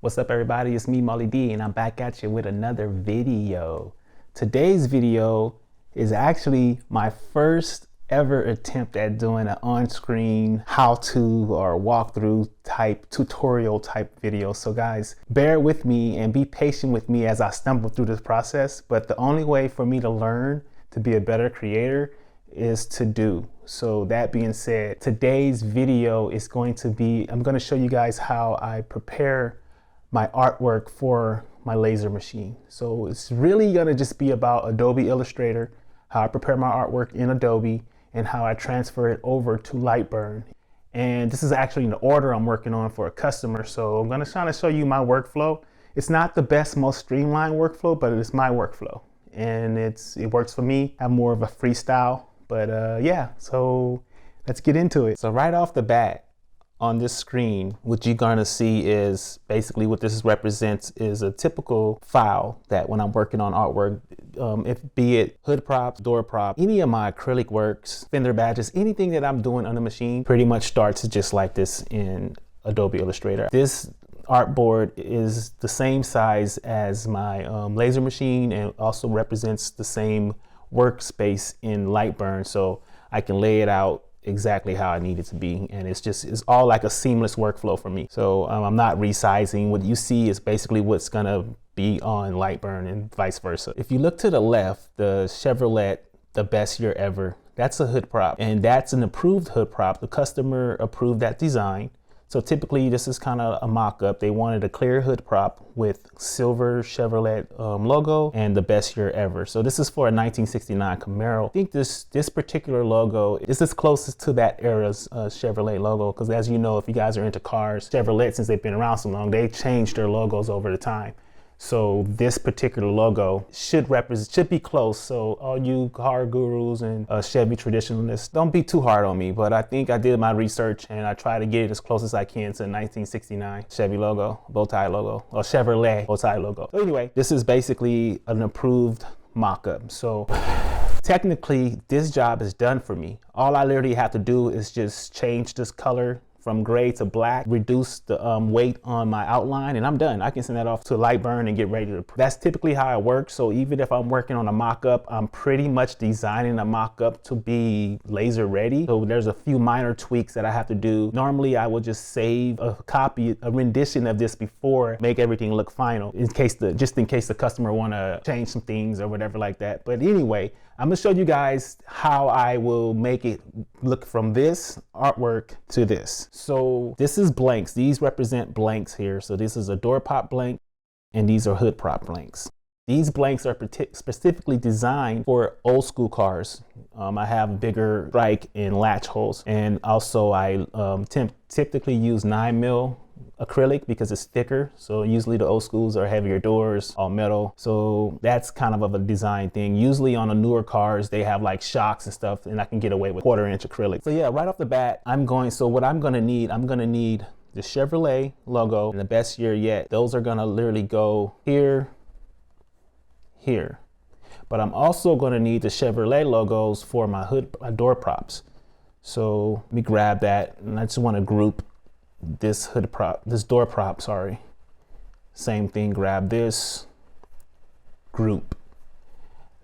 What's up everybody, it's me Molly D and I'm back at you with another video. Today's video is actually my first ever attempt at doing an on-screen how-to or walkthrough type tutorial type video. So guys, bear with me and be patient with me as I stumble through this process, but the only way for me to learn to be a better creator is to do. So that being said, today's video is going to be, I'm going to show you guys how I prepare my artwork for my laser machine. So it's really going to just be about Adobe Illustrator, how I prepare my artwork in Adobe, and how I transfer it over to Lightburn. And this is actually an order I'm working on for a customer. So I'm going to kind of show you my workflow. It's not the best, most streamlined workflow, but it's my workflow. And it works for me. I'm more of a freestyle. But yeah, so let's get into it. So right off the bat on this screen, what you're gonna see is basically what this represents is a typical file that when I'm working on artwork, if be it hood props, door prop, any of my acrylic works, fender badges, anything that I'm doing on the machine pretty much starts just like this in Adobe Illustrator. This artboard is the same size as my laser machine and also represents the same workspace in Lightburn, so I can lay it out exactly how I need it to be, and it's all like a seamless workflow for me. So I'm not resizing. What you see is basically what's gonna be on Lightburn and vice versa. If you look to the left, the Chevrolet, the best year ever, that's a hood prop, and that's an approved hood prop. The customer approved that design. So typically this is kind of a mock-up. They wanted a clear hood prop with silver Chevrolet logo and the best year ever. So this is for a 1969 Camaro. I think this particular logo is as closest to that era's Chevrolet logo, because as you know, if you guys are into cars, Chevrolet, since they've been around so long, they changed their logos over the time. So this particular logo should be close. So all you car gurus and Chevy traditionalists, don't be too hard on me, but I think I did my research and I try to get it as close as I can to 1969 Chevy logo, bow tie logo, or Chevrolet bow tie logo. So anyway, this is basically an approved mock-up. So technically this job is done for me. All I literally have to do is just change this color from gray to black, reduce the weight on my outline, and I'm done. I can send that off to Lightburn and get ready to. That's typically how it works. So even if I'm working on a mock-up, I'm pretty much designing a mock-up to be laser ready. So there's a few minor tweaks that I have to do. Normally I will just save a copy, a rendition of this before, make everything look final, just in case the customer want to change some things or whatever like that. But anyway, I'm gonna show you guys how I will make it look from this artwork to this. So this is blanks. These represent blanks here. So this is a door prop blank and these are hood prop blanks. These blanks are specifically designed for old school cars. I have bigger strike and latch holes, and also I typically use 9mm acrylic because it's thicker. So usually the old schools are heavier doors, all metal. So that's kind of a design thing. Usually on the newer cars, they have like shocks and stuff, and I can get away with 1/4 inch acrylic. So yeah, right off the bat, what I'm gonna need the Chevrolet logo and the best year yet. Those are gonna literally go here, here. But I'm also gonna need the Chevrolet logos for my door props. So let me grab that, and I just wanna group this door prop, sorry. Same thing, grab this, group.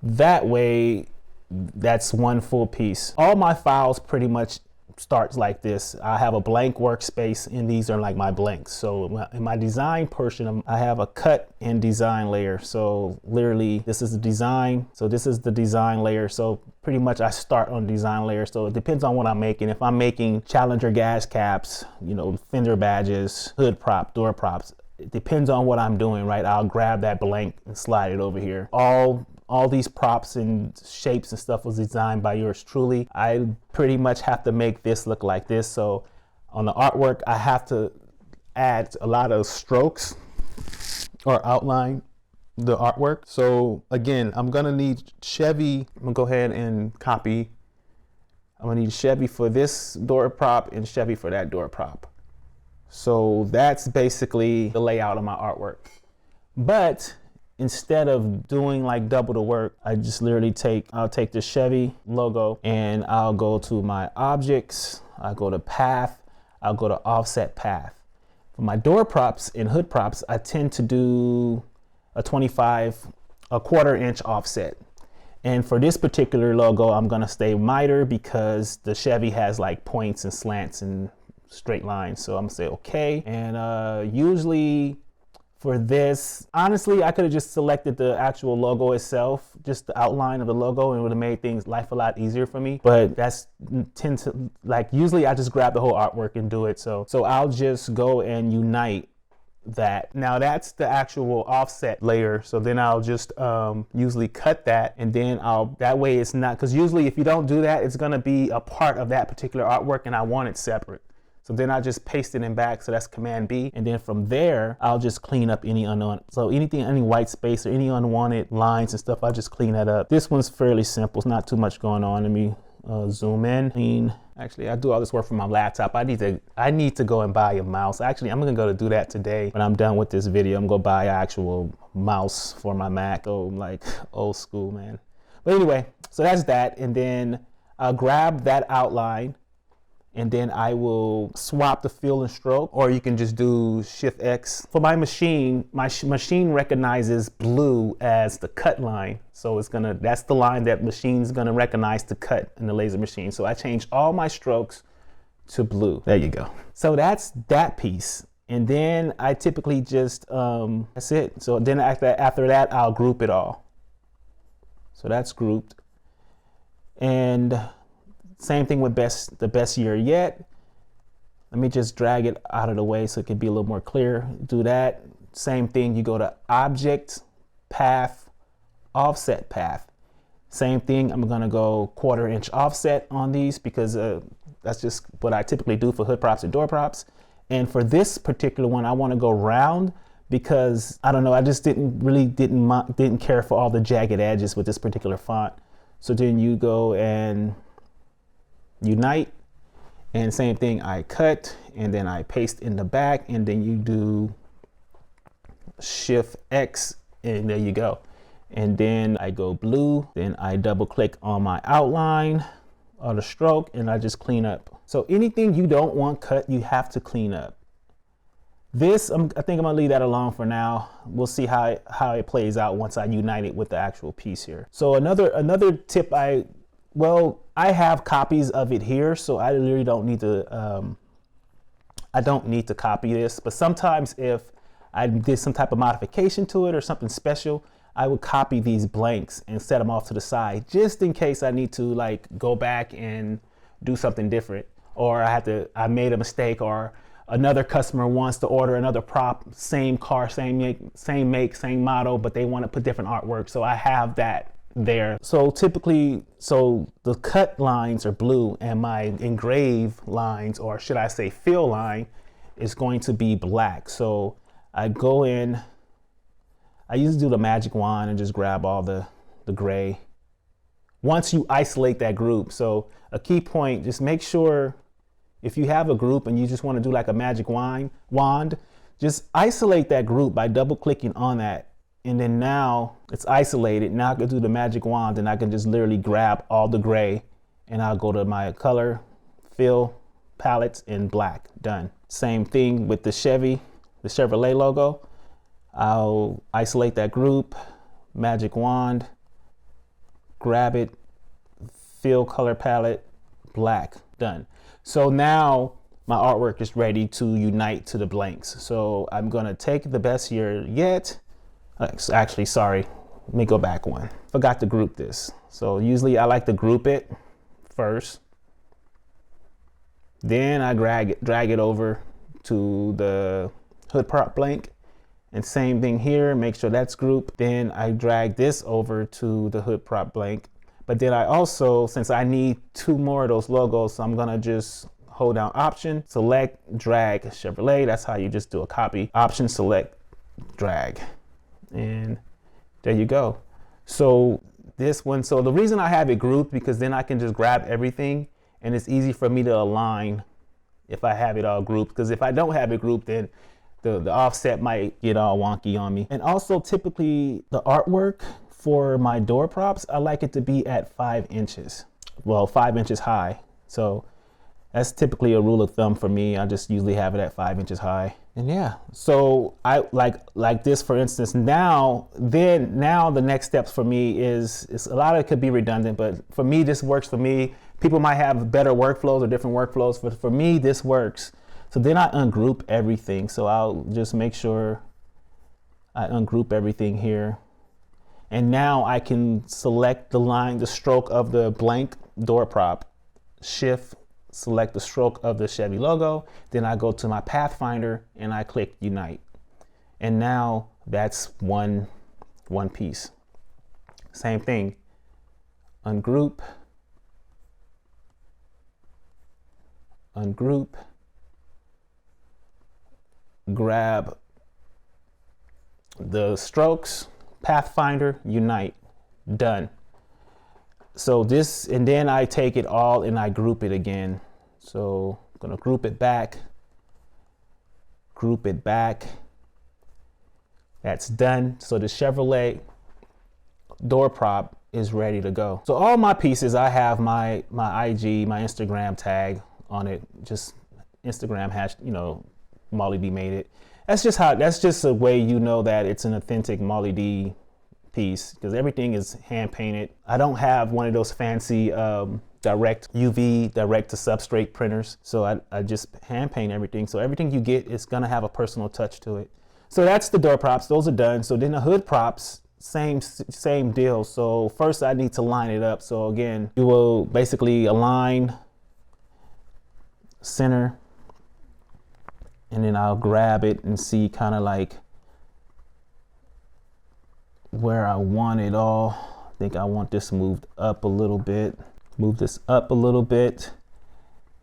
That way, that's one full piece. All my files pretty much starts like this. I have a blank workspace and these are like my blanks. So in my design portion, I have a cut and design layer. So literally this is the design. So this is the design layer. So pretty much I start on design layer. So it depends on what I'm making. If I'm making Challenger gas caps, you know, fender badges, hood prop, door props, it depends on what I'm doing, right? I'll grab that blank and slide it over here. All these props and shapes and stuff was designed by yours truly. I pretty much have to make this look like this. So on the artwork, I have to add a lot of strokes or outline the artwork. So again, I'm gonna need Chevy. I'm gonna go ahead and copy. I'm gonna need Chevy for this door prop and Chevy for that door prop. So that's basically the layout of my artwork. But instead of doing like double the work, I just literally I'll take the Chevy logo and I'll go to my objects, I'll go to path, I'll go to offset path. For my door props and hood props, I tend to do a 1/4 inch offset. And for this particular logo, I'm gonna stay miter because the Chevy has like points and slants and straight lines. So I'm gonna say okay. And usually for this, honestly, I could have just selected the actual logo itself, just the outline of the logo, and it would have made things life a lot easier for me. But that's tends to, like, usually I just grab the whole artwork and do it. So I'll just go and unite that. Now that's the actual offset layer. So then I'll just usually cut that, and then that way it's not, because usually if you don't do that, it's gonna be a part of that particular artwork and I want it separate. So then I just paste it in back, so that's Command B. And then from there, I'll just clean up any unwanted, so any white space or any unwanted lines and stuff, I'll just clean that up. This one's fairly simple, it's not too much going on. Let me zoom in. Actually, I do all this work from my laptop. I need to go and buy a mouse. Actually, I'm gonna go to do that today. When I'm done with this video, I'm gonna buy an actual mouse for my Mac. Oh, I'm like old school, man. But anyway, so that's that. And then I'll grab that outline, and then I will swap the fill and stroke, or you can just do Shift X. For my machine recognizes blue as the cut line. So that's the line that machine's gonna recognize to cut in the laser machine. So I change all my strokes to blue. There you go. So that's that piece. And then I typically just, that's it. So then after that, I'll group it all. So that's grouped. And same thing with the best year yet. Let me just drag it out of the way so it can be a little more clear. Do that. Same thing, you go to Object, Path, Offset Path. Same thing, I'm gonna go 1/4 inch offset on these because that's just what I typically do for hood props and door props. And for this particular one, I wanna go round because, I don't know, I just didn't care for all the jagged edges with this particular font. So then you go and unite, and same thing, I cut and then I paste in the back, and then you do Shift X, and there you go. And then I go blue, then I double click on my outline or the stroke, and I just clean up. So anything you don't want cut, you have to clean up. This, I think I'm gonna leave that alone for now. We'll see how it plays out once I unite it with the actual piece here. So another tip, I have copies of it here, so I really don't need to, I don't need to copy this, but sometimes if I did some type of modification to it or something special, I would copy these blanks and set them off to the side, just in case I need to like go back and do something different, or I made a mistake, or another customer wants to order another prop, same car, same make, same model, but they want to put different artwork. So I have that there. So typically, the cut lines are blue, and my engrave lines, or should I say fill line, is going to be black. So I go in, I usually do the magic wand and just grab all the gray. Once you isolate that group, so a key point, just make sure if you have a group and you just want to do like a magic wand, just isolate that group by double clicking on that. And then now it's isolated. Now I can do the magic wand, and I can just literally grab all the gray, and I'll go to my color, fill, palettes, in black, done. Same thing with the Chevrolet logo. I'll isolate that group, magic wand, grab it, fill color palette, black, done. So now my artwork is ready to unite to the blanks. So I'm gonna take the best year yet. Actually, sorry, let me go back one. Forgot to group this. So usually I like to group it first. Then I drag it over to the hood prop blank. And same thing here, make sure that's grouped. Then I drag this over to the hood prop blank. But then I also, since I need 2 more of those logos, so I'm gonna just hold down Option, select, drag Chevrolet. That's how you just do a copy. Option, select, drag. And there you go. So this one, so the reason I have it grouped, because then I can just grab everything, and it's easy for me to align if I have it all grouped. Because if I don't have it grouped, then the offset might get all wonky on me. And also typically the artwork for my door props, I like it to be at 5 inches. Well, 5 inches high. So that's typically a rule of thumb for me. I just usually have it at 5 inches high. And yeah, so I like this, for instance. Now the next steps for me is a lot of it could be redundant, but for me, this works for me. People might have better workflows or different workflows, but for me, this works. So then I ungroup everything. So I'll just make sure I ungroup everything here. And now I can select the line, the stroke of the blank door prop, shift, select the stroke of the Chevy logo. Then I go to my Pathfinder and I click Unite. And now that's one piece. Same thing, ungroup, grab the strokes, Pathfinder, Unite, done. So this, and then I take it all and I group it again. So I'm gonna group it back. That's done. So the Chevrolet door prop is ready to go. So all my pieces, I have my IG, my Instagram tag on it. Just Instagram hash, Molly D made it. That's just a way you know that it's an authentic Molly D piece, because everything is hand painted. I don't have one of those fancy direct UV, direct to substrate printers. So I just hand paint everything. So everything you get is gonna have a personal touch to it. So that's the door props, those are done. So then the hood props, same deal. So first I need to line it up. So again, you will basically align, center, and then I'll grab it and see kind of like where I want it all. I think I want this moved up a little bit. Move this up a little bit.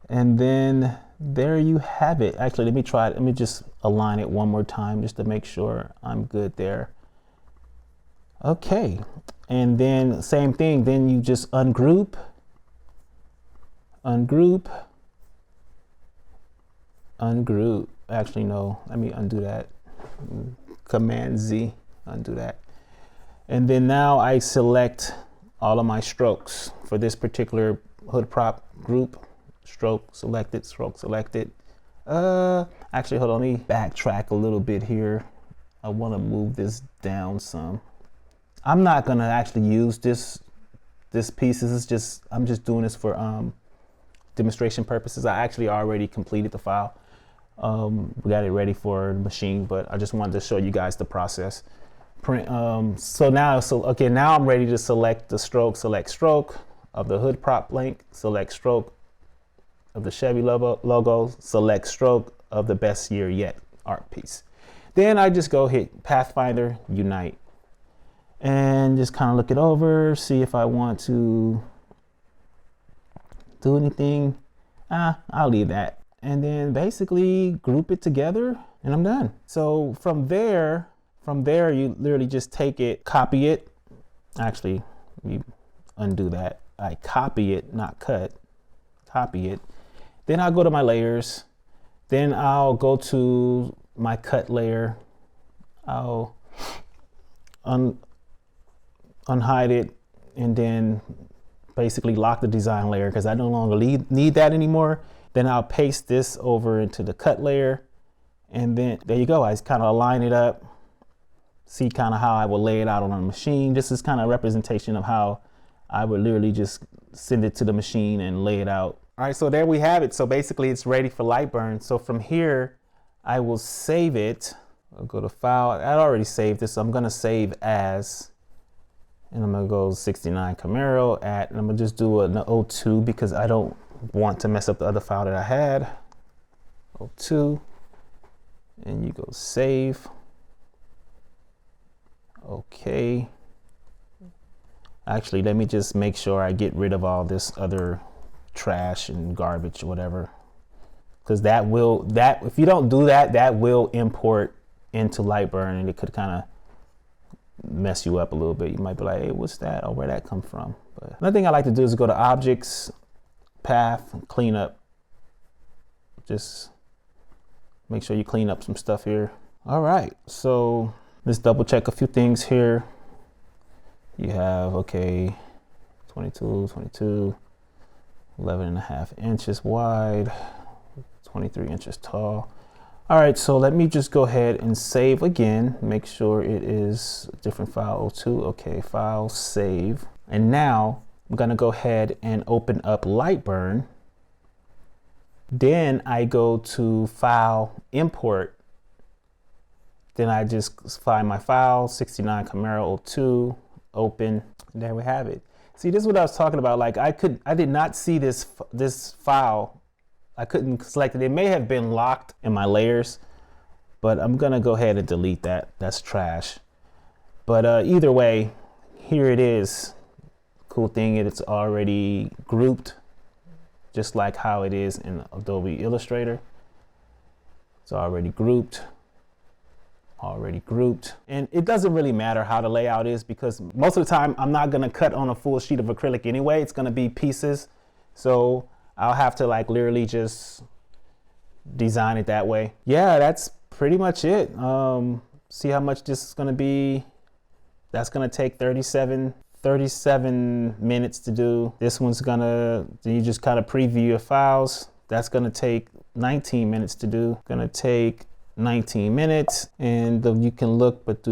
And then there you have it. Actually, let me try it. Let me just align it one more time just to make sure I'm good there. Okay. And then same thing. Then you just ungroup. Actually, no, let me undo that. Command Z, undo that. And then now I select all of my strokes for this particular hood prop group. Stroke selected, stroke selected. Actually, hold on, let me backtrack a little bit here. I want to move this down some. I'm not gonna actually use this piece. This is just, I'm just doing this for demonstration purposes. I actually already completed the file. We got it ready for the machine, but I just wanted to show you guys the process. Okay, now I'm ready to select the stroke, select stroke of the hood prop blank, select stroke of the Chevy logo, select stroke of the best year yet art piece. Then I just go hit Pathfinder, Unite, and just kind of look it over, see if I want to do anything. I'll leave that. And then basically group it together and I'm done. So from there, you literally just take it, copy it. Actually, you undo that. I copy it, not cut, copy it. Then I'll go to my layers. Then I'll go to my cut layer. I'll unhide it and then basically lock the design layer because I no longer need that anymore. Then I'll paste this over into the cut layer. And then there you go. I just kind of align it up. See kind of how I will lay it out on a machine. This is kind of a representation of how I would literally just send it to the machine and lay it out. All right, so there we have it. So basically it's ready for Lightburn. So from here, I will save it. I'll go to File. I already saved this, so I'm gonna save as, and I'm gonna go 69 Camaro at, and I'm gonna just do an 02 because I don't want to mess up the other file that I had. 02, and you go save. Okay. Actually, let me just make sure I get rid of all this other trash and garbage or whatever. Because if you don't do that, that will import into Lightburn and it could kind of mess you up a little bit. You might be like, hey, what's that? Or where'd that come from? But another thing I like to do is go to Objects, Path, Clean Up. Just make sure you clean up some stuff here. All right, so let's double check a few things here. You have, okay, 22, 11.5 inches wide, 23 inches tall. All right, so let me just go ahead and save again. Make sure it is a different file, 02. Okay, file, save. And now I'm gonna go ahead and open up Lightburn. Then I go to File, Import. Then I just find my file, 69 Camaro 02, open, and there we have it. See, this is what I was talking about. Like I did not see this file. I couldn't select it. It may have been locked in my layers, but I'm gonna go ahead and delete that. That's trash. But either way, here it is. Cool thing, it's already grouped, just like how it is in Adobe Illustrator. It's already grouped. And it doesn't really matter how the layout is, because most of the time I'm not gonna cut on a full sheet of acrylic anyway. It's gonna be pieces. So I'll have to like literally just design it that way. Yeah, that's pretty much it. See how much this is gonna be. That's gonna take 37 minutes to do. This one's gonna, you just kind of preview your files. That's gonna take 19 minutes to do. Gonna take 19 minutes, and you can look, but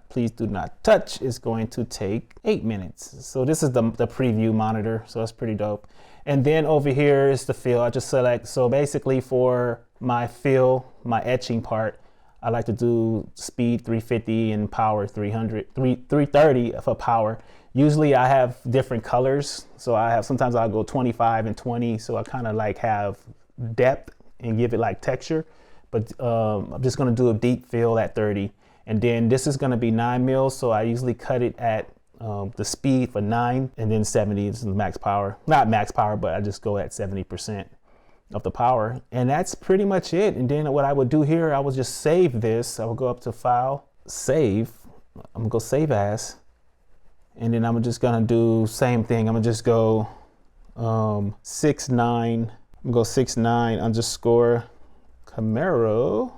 please do not touch. It's going to take 8 minutes. So this is the preview monitor. So that's pretty dope. And then over here is the fill. I just select, so basically for my fill, my etching part, I like to do speed 350 and power 330 for power. Usually I have different colors. So sometimes I'll go 25 and 20. So I kind of like have depth and give it like texture. But I'm just gonna do a deep fill at 30. And then this is gonna be 9 mils. So I usually cut it at the speed for 9, and then 70 is the max power. Not max power, but I just go at 70% of the power. And that's pretty much it. And then what I would do here, I would just save this. I will go up to File, Save. I'm gonna go Save As. And then I'm just gonna do same thing. I'm gonna just go 69. I'm gonna go 69 underscore Camaro.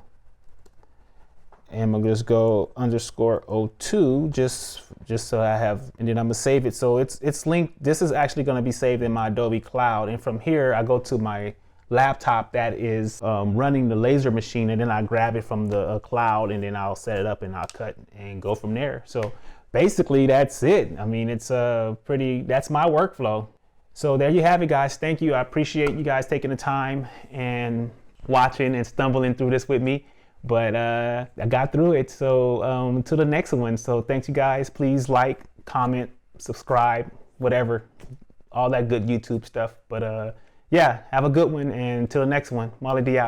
And I'm gonna just go underscore 02 just so I have, and then I'm gonna save it. So it's linked. This is actually gonna be saved in my Adobe Cloud. And from here, I go to my laptop that is running the laser machine, and then I grab it from the cloud, and then I'll set it up and I'll cut and go from there. So basically that's it. I mean, that's my workflow. So there you have it, guys. Thank you. I appreciate you guys taking the time and watching and stumbling through this with me. But I got through it. So to the next one. So thanks, you guys. Please like, comment, subscribe, whatever, all that good YouTube stuff. But yeah, have a good one. And till the next one, Molly D out.